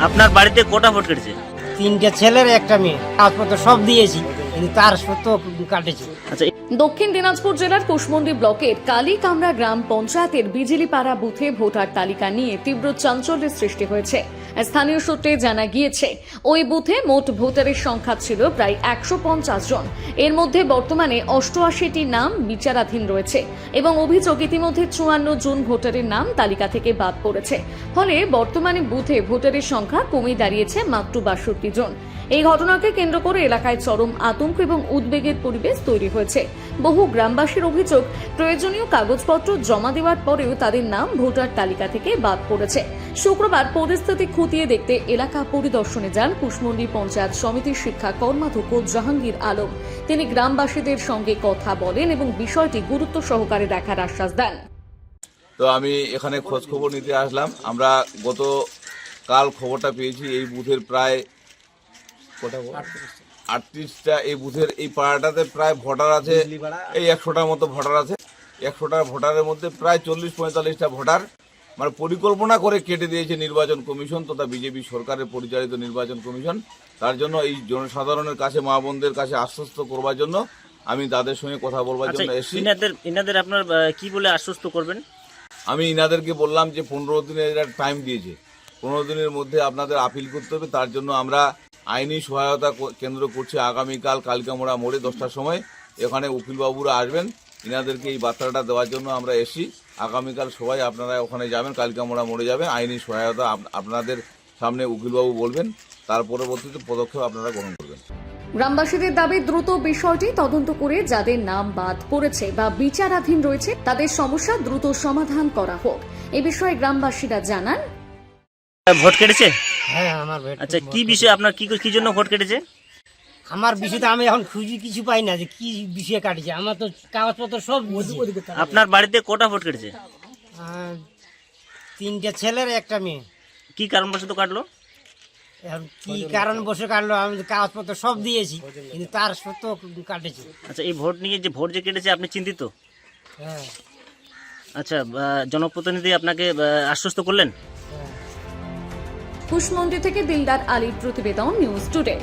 আপনার বাড়িতে কটা ভোট কেটেছে? তিনটে ছেলের একটা মেয়ে, কাগজপত্র সব দিয়েছি, কিন্তু তার সত্য কাটেছে। আচ্ছা, দক্ষিণ দিনাজপুর জেলার কুশমন্ডি ব্লকের কালীকামরা গ্রাম পঞ্চায়েতের বিজলিপাড়া বুথে ভোটার তালিকা নিয়ে তীব্র চাঞ্চল্যের সৃষ্টি হয়েছে। স্থানীয় সূত্রে জানা গিয়েছে, ওই বুথে মোট ভোটারের সংখ্যা ছিল প্রায় 150 জন। এর মধ্যে বর্তমানে 88টি নাম বিচারাধীন রয়েছে এবং অভিযোগ ইতিমধ্যে 54 জন ভোটারের নাম তালিকা থেকে বাদ পড়েছে। ফলে বর্তমানে বুথে ভোটারের সংখ্যা কমে দাঁড়িয়েছে মাত্র 62 জন। এই ঘটনাকে কেন্দ্র করে এলাকায় চরম আতঙ্ক এবং উদ্বেগের পরিবেশ তৈরি হয়েছে। বহু গ্রামবাসীর অভিযোগ, প্রয়োজনীয় কাগজপত্র জমা দেওয়ার পরেও তাদের নাম ভোটার তালিকা থেকে বাদ পড়েছে। শুক্রবার পরিস্থিতি খতিয়ে দেখতে এলাকা পরিদর্শনে যান কুশমন্ডি পঞ্চায়েত সমিতির শিক্ষা কর্মাধ্যক্ষ জাহাঙ্গীর আলম। তিনি গ্রামবাসীদের সঙ্গে কথা বলেন এবং বিষয়টি গুরুত্ব সহকারে দেখার আশ্বাস দেন। তো আমি এখানে খোঁজ খবর নিতে আসলাম। আমরা কাল খবরটা পেয়েছি, এই বুথের প্রায় 38টা, এই বুথের এই পাড়াটাতে প্রায় ভোটার আছে এই 100টার মতো ভোটার আছে। 100টা ভোটারের মধ্যে প্রায় 40-45টা ভোটার মানে পরিকল্পনা করে কেটে দিয়েছে নির্বাচন কমিশন তথা বিজেপি সরকারের পরিচালিত নির্বাচন কমিশন। তার জন্য এই জনসাধারণের কাছে, মা বোনদের কাছে আশ্বস্ত করবার জন্য আমি তাদের সঙ্গে কথা বলবার জন্য এসেছি। ইনাদের আপনার কি বলে আশ্বস্ত করবেন? আমি ইনাদেরকে বললাম যে 15 দিনের টাইম দিয়েছে, 15 দিনের মধ্যে আপনাদের আপিল করতে হবে। তার জন্য আমরা আইনি সহায়তা কেন্দ্র করছি। আগামীকাল কালিকামোড়া মোড়ে 10টার সময় এখানে উকিলবাবুরা আসবেন, ইনাদেরকে এই বার্তাটা দেওয়ার জন্য আমরা এসেছি। আগামীকাল সবাই আপনারা ওখানে যাবেন, কালিকামোড়া মোড়ে যাবেন, আইনি সহায়তা আপনাদের সামনে উকিলবাবু বলবেন, তার পরবর্তীতে পদক্ষেপ আপনারা গ্রহণ করবেন। গ্রামবাসীদের দাবি, দ্রুত বিষয়টি তদন্ত করে যাদের নাম বাদ পড়েছে বা বিচারাধীন রয়েছে তাদের সমস্যা দ্রুত সমাধান করা হোক। এ বিষয়ে গ্রামবাসীরা জানান, ভোট কেটেছে? হ্যাঁ, আমার ভোট। আচ্ছা, কি বিষয় আপনার, কি জন্য ভোট কেটেছে? আমার বিষয়টা আমি এখন খুঁজি কিছু পাই না যে কি বিষয়ে কাটেছে। আমার তো কাগজপত্র সব দিয়েছি। আপনার বাড়িতে কটা ভোট কেটেছে? তিনটে ছেলের একটা মেয়ে। কি কারণবশত কাটলো? এখন কি কারণ বসে কাটলো, আমি তো কাগজপত্র সব দিয়েছি, কিন্তু তার সত্য কাটেছে। আচ্ছা, এই ভোট নিয়ে যে ভোট যে কেটেছে আপনি চিন্তিত? হ্যাঁ, আচ্ছা, জনপ্রতিনিধি আপনাকে আশ্বস্ত করলেন? হ্যাঁ। কুশমন্ডি থেকে দিলদার আলীর প্রতিবেদন, নিউজ টুডে।